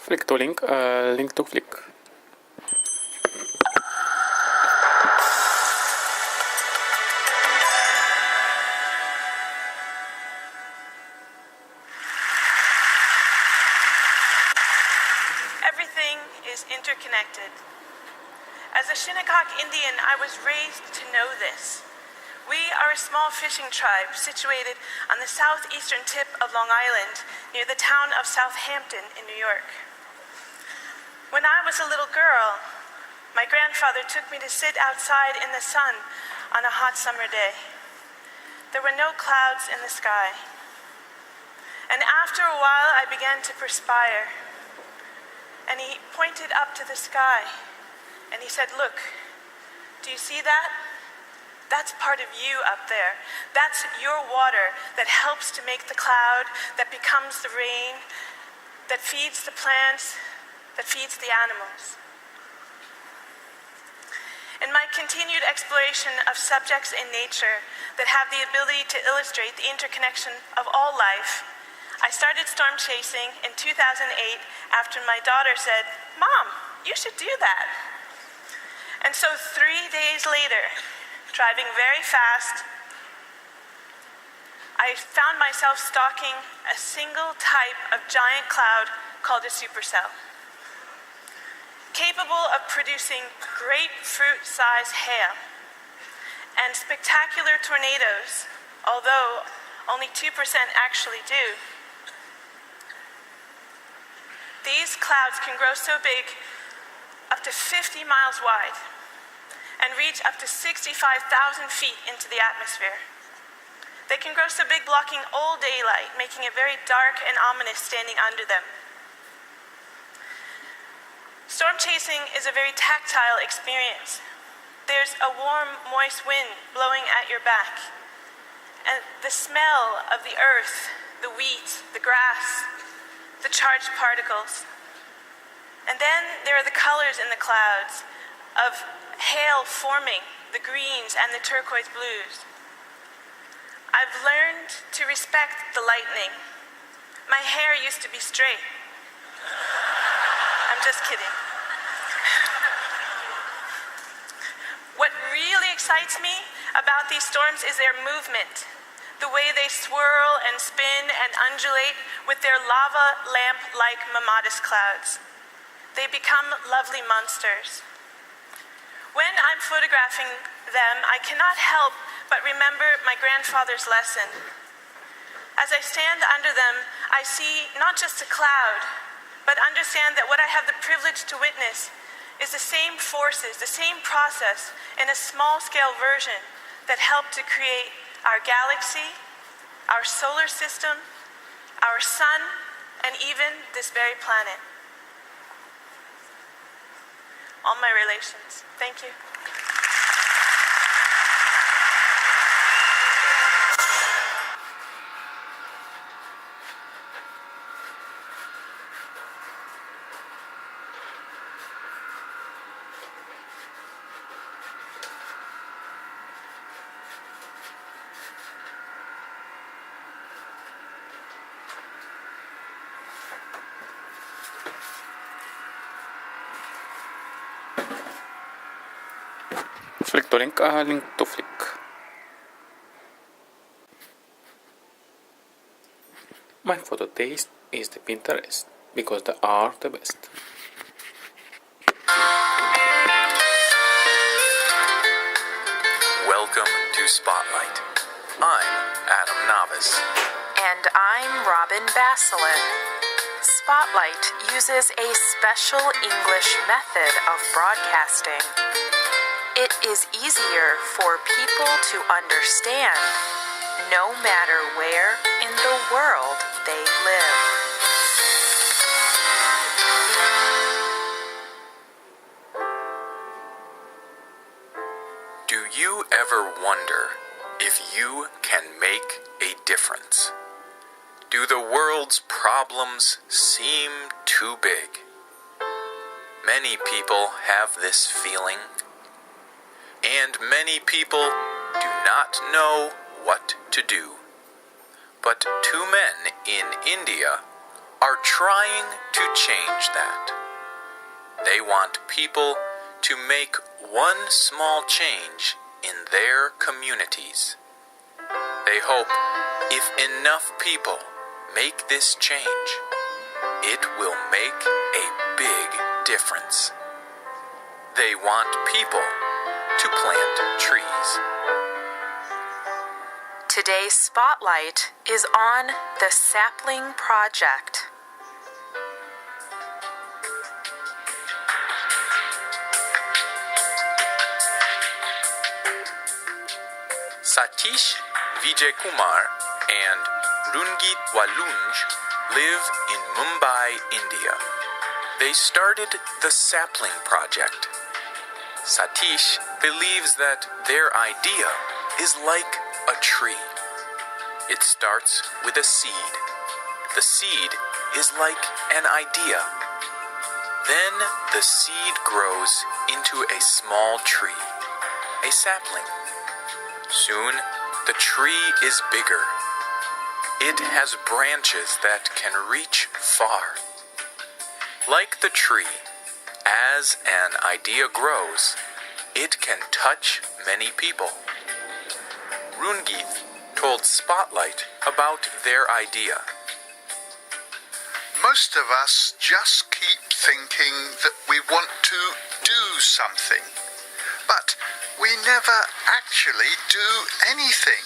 Flick to link, link to flick. Everything is interconnected. As a Shinnecock Indian, I was raised to know this. We are a small fishing tribe situated on the southeastern tip of Long Island, near the town of Southampton in New York. When I was a little girl, my grandfather took me to sit outside in the sun on a hot summer day. There were no clouds in the sky. And after a while, I began to perspire. And he pointed up to the sky, and he said, "Look, do you see that? That's part of you up there. That's your water that helps to make the cloud, that becomes the rain, that feeds the plants, that feeds the animals." In my continued exploration of subjects in nature that have the ability to illustrate the interconnection of all life, I started storm chasing in 2008 after my daughter said, "Mom, you should do that." And so 3 days later, driving very fast, I found myself stalking a single type of giant cloud called a supercell, capable of producing grapefruit-sized hail and spectacular tornadoes, although only 2% actually do. These clouds can grow so big, up to 50 miles wide, and reach up to 65,000 feet into the atmosphere. They can grow so big, blocking all daylight, making it very dark and ominous standing under them. Storm chasing is a very tactile experience. There's a warm, moist wind blowing at your back, and the smell of the earth, the wheat, the grass, the charged particles. And then there are the colors in the clouds of hail forming, the greens and the turquoise blues. I've learned to respect the lightning. My hair used to be straight. I'm just kidding. What really excites me about these storms is their movement, the way they swirl and spin and undulate with their lava lamp-like mammatus clouds. They become lovely monsters. When I'm photographing them, I cannot help but remember my grandfather's lesson. As I stand under them, I see not just a cloud, but understand that what I have the privilege to witness is the same forces, the same process in a small-scale version that helped to create our galaxy, our solar system, our sun, and even this very planet. All my relations. Thank you. Flick to link, link to flick. My photo taste is the Pinterest, because they are the best. Welcome to Spotlight. I'm Adam Novice. And I'm Robin Baselin. Spotlight uses a special English method of broadcasting. It is easier for people to understand, no matter where in the world they live. Do you ever wonder if you can make a difference? Do the world's problems seem too big? Many people have this feeling, and many people do not know what to do. But two men in India are trying to change that. They want people to make one small change in their communities. They hope if enough people make this change, it will make a big difference. They want people to plant trees. Today's spotlight is on the Sapling Project. Satish Vijaykumar and Rungit Walunj live in Mumbai, India. They started the Sapling Project. Satish believes that their idea is like a tree. It starts with a seed. The seed is like an idea. Then the seed grows into a small tree, a sapling. Soon, the tree is bigger. It has branches that can reach far. Like the tree, as an idea grows, it can touch many people. Rungit told Spotlight about their idea. Most of us just keep thinking that we want to do something, but we never actually do anything.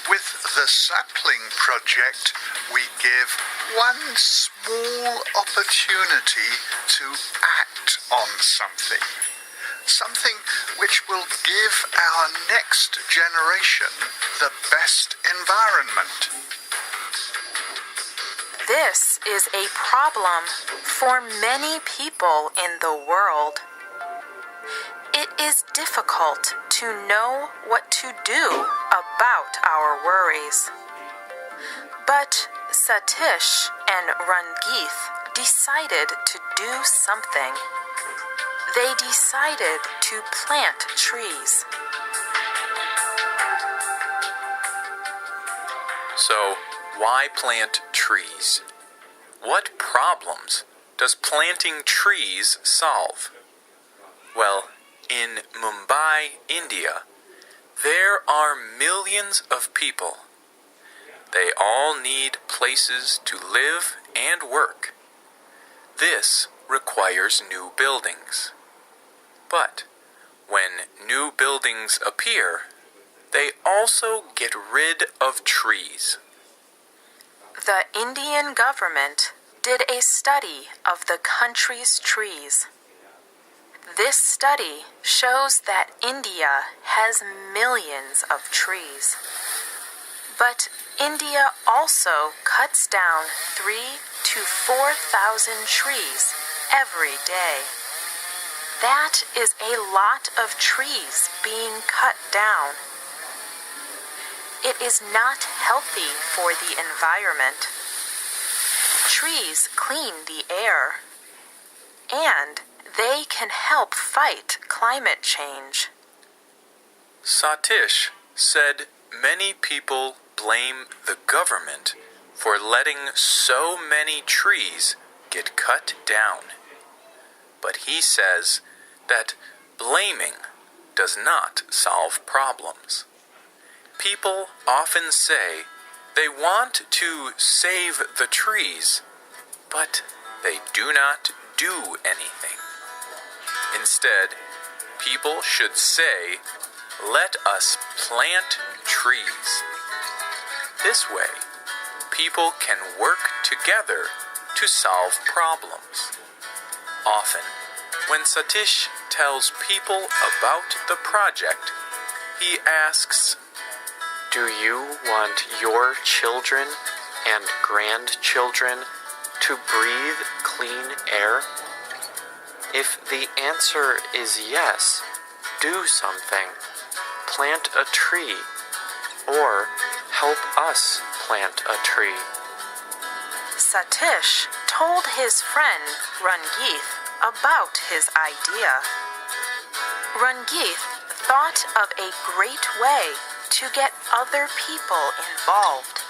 With the Sapling Project, we give one small opportunity to act on something. Something which will give our next generation the best environment. This is a problem for many people in the world. It is difficult to know what to do about our worries. But Satish and Rungit decided to do something. They decided to plant trees. So, why plant trees? What problems does planting trees solve? Well, in Mumbai, India, there are millions of people. They all need places to live and work. This requires new buildings. But when new buildings appear, they also get rid of trees. The Indian government did a study of the country's trees. This study shows that India has millions of trees. But India also cuts down 3,000 to 4,000 trees every day. That is a lot of trees being cut down. It is not healthy for the environment. Trees clean the air, and they can help fight climate change. Satish said many people blame the government for letting so many trees get cut down. But he says that blaming does not solve problems. People often say they want to save the trees, but they do not do anything. Instead, people should say, "Let us plant trees." This way, people can work together to solve problems. Often, when Satish tells people about the project, he asks, "Do you want your children and grandchildren to breathe clean air? If the answer is yes, do something. Plant a tree, or help us plant a tree." Satish told his friend Rungit about his idea. Rungit thought of a great way to get other people involved.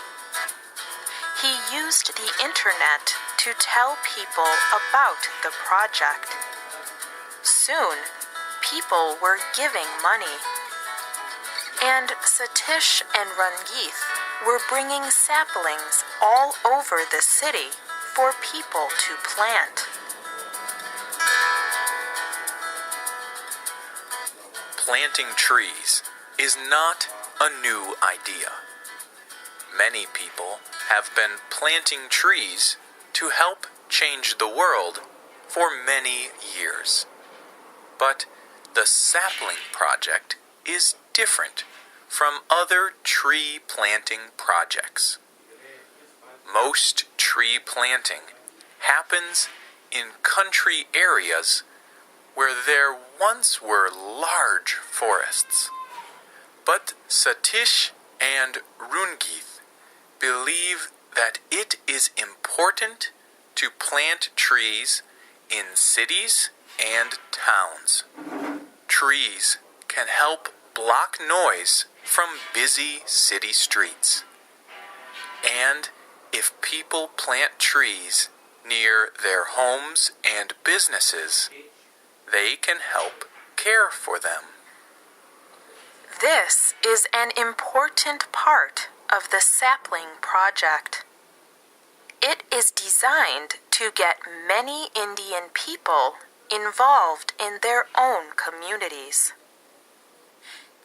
He used the internet to tell people about the project. Soon, people were giving money. And Satish and Rangeeth were bringing saplings all over the city for people to plant. Planting trees is not a new idea. Many people have been planting trees to help change the world for many years. But the sapling project is different from other tree planting projects. Most tree planting happens in country areas where there once were large forests. But Satish and Rangeeth believe that it is important to plant trees in cities and towns. Trees can help block noise from busy city streets. And if people plant trees near their homes and businesses, they can help care for them. This is an important part of the sapling project. It is designed to get many Indian people involved in their own communities.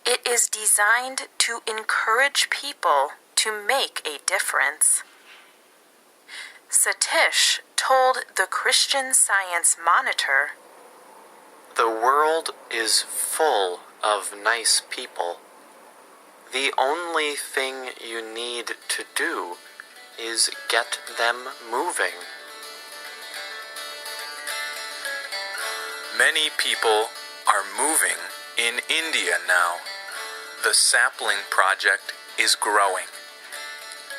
It is designed to encourage people to make a difference. Satish told the Christian Science Monitor, "The world is full of nice people. The only thing you need to do is get them moving." Many people are moving in India now. The sapling project is growing.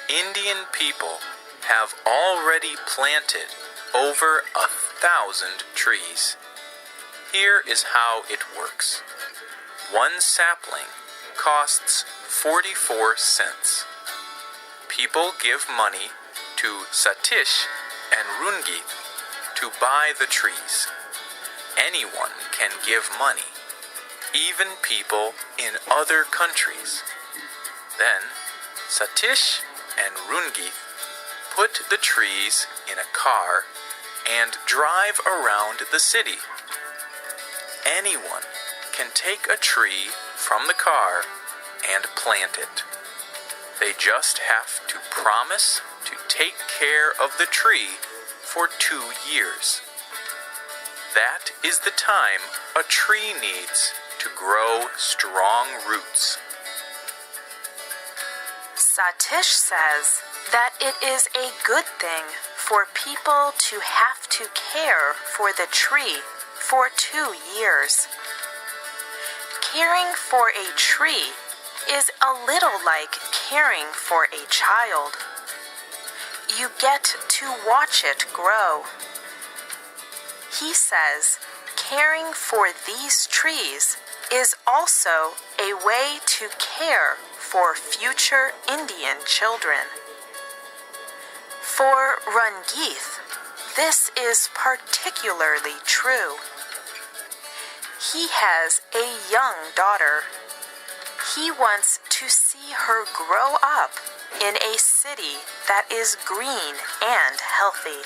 Indian people have already planted over 1,000 trees. Here is how it works. One sapling costs 44 cents. People give money to Satish and Rangeeth to buy the trees. Anyone can give money, even people in other countries. Then Satish and Rangeeth put the trees in a car and drive around the city. Anyone can take a tree from the car and plant it. They just have to promise to take care of the tree for 2 years. That is the time a tree needs to grow strong roots. Satish says that it is a good thing for people to have to care for the tree for 2 years. Caring for a tree is a little like caring for a child. You get to watch it grow. He says caring for these trees is also a way to care for future Indian children. For Rangeeth, this is particularly true. He has a young daughter. He wants to see her grow up in a city that is green and healthy.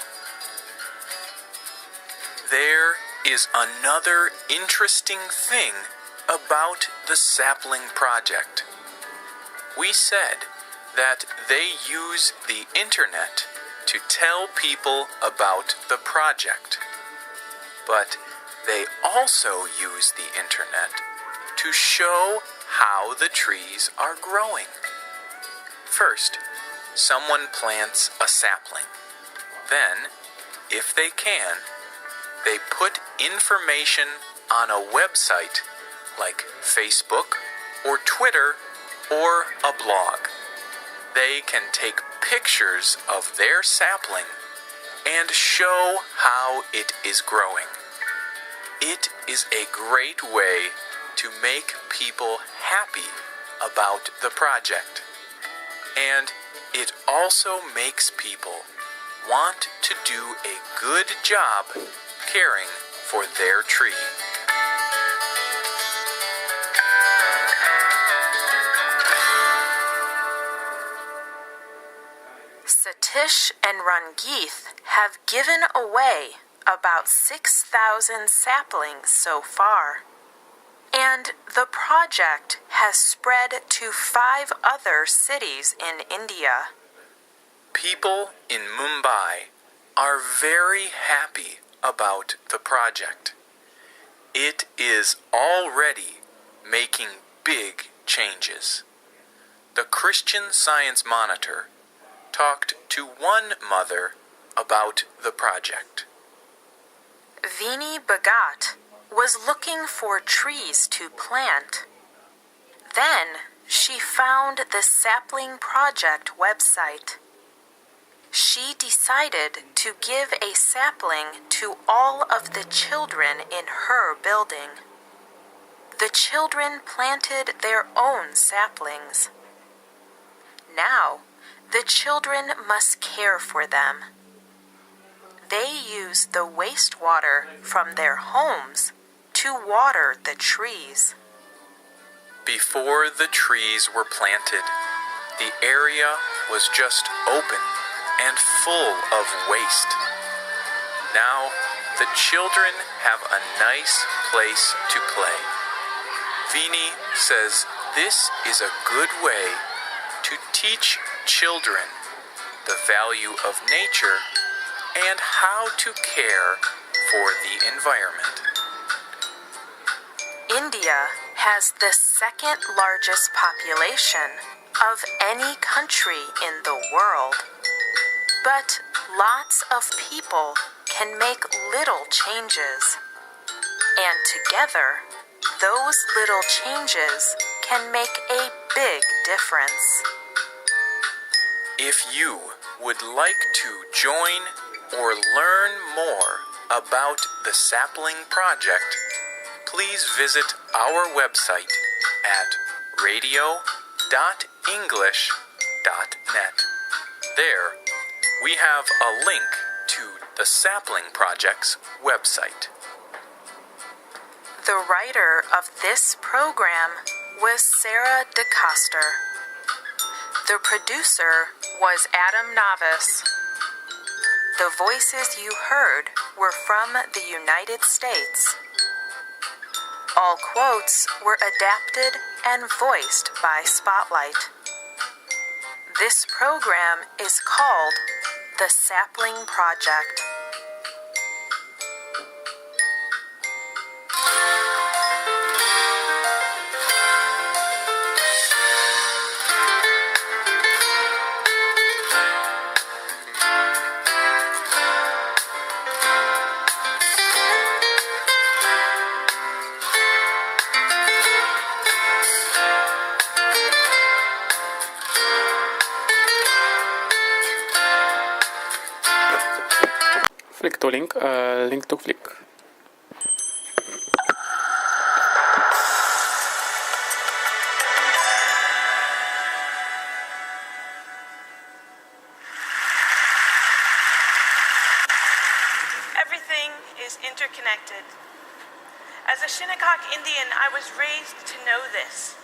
There is another interesting thing about the sapling project. We said that they use the internet to tell people about the project. But they also use the internet to show how the trees are growing. First, someone plants a sapling. Then, if they can, they put information on a website like Facebook or Twitter or a blog. They can take pictures of their sapling and show how it is growing. It is a great way to make people happy about the project. And it also makes people want to do a good job caring for their tree. Satish and Rangeeth have given away about 6,000 saplings so far, and the project has spread to 5 other cities in India. People in Mumbai are very happy about the project. It is already making big changes. The Christian Science Monitor talked to one mother about the project. Vini Bhagat was looking for trees to plant. Then she found the Sapling Project website. She decided to give a sapling to all of the children in her building. The children planted their own saplings. Now, the children must care for them. They use the wastewater from their homes to water the trees. Before the trees were planted, the area was just open and full of waste. Now, the children have a nice place to play. Vini says this is a good way to teach children the value of nature and how to care for the environment. India has the second largest population of any country in the world. But lots of people can make little changes. And together, those little changes can make a big difference. If you would like to join or learn more about the Sapling Project, please visit our website at radio.english.net. There, we have a link to the Sapling Project's website. The writer of this program was Sarah DeCoster. The producer was Adam Navis. The voices you heard were from the United States. All quotes were adapted and voiced by Spotlight. This program is called The Sapling Project. Flick to link, link to flick. Everything is interconnected. As a Shinnecock Indian, I was raised to know this.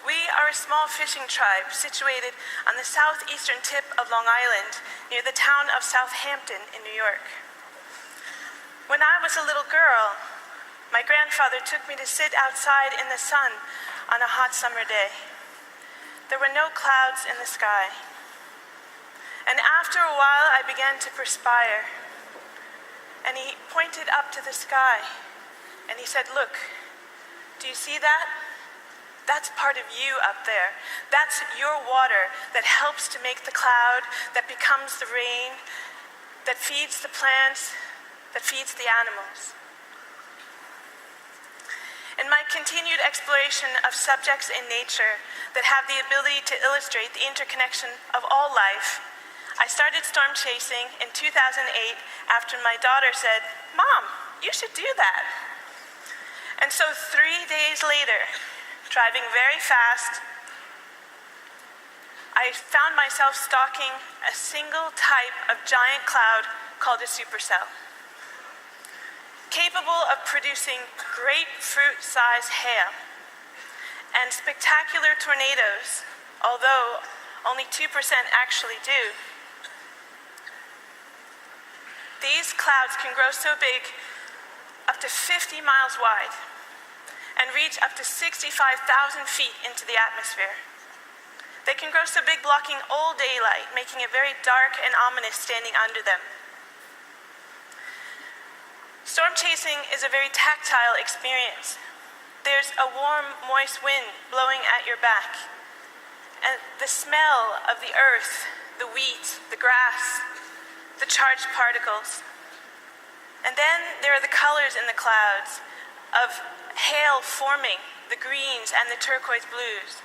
We are a small fishing tribe situated on the southeastern tip of Long Island, near the town of Southampton in New York. When I was a little girl, my grandfather took me to sit outside in the sun on a hot summer day. There were no clouds in the sky. And after a while, I began to perspire. And he pointed up to the sky, and he said, "Look, do you see that? That's part of you up there. That's your water that helps to make the cloud, that becomes the rain, that feeds the plants, that feeds the animals." In my continued exploration of subjects in nature that have the ability to illustrate the interconnection of all life, I started storm chasing in 2008 after my daughter said, "Mom, you should do that." And so 3 days later, driving very fast, I found myself stalking a single type of giant cloud called a supercell, capable of producing grapefruit-sized hail and spectacular tornadoes, although only 2% actually do. These clouds can grow so big, up to 50 miles wide, and reach up to 65,000 feet into the atmosphere. They can grow so big, blocking all daylight, making it very dark and ominous standing under them. Storm chasing is a very tactile experience. There's a warm, moist wind blowing at your back, and the smell of the earth, the wheat, the grass, the charged particles. And then there are the colors in the clouds of hail forming, the greens and the turquoise blues.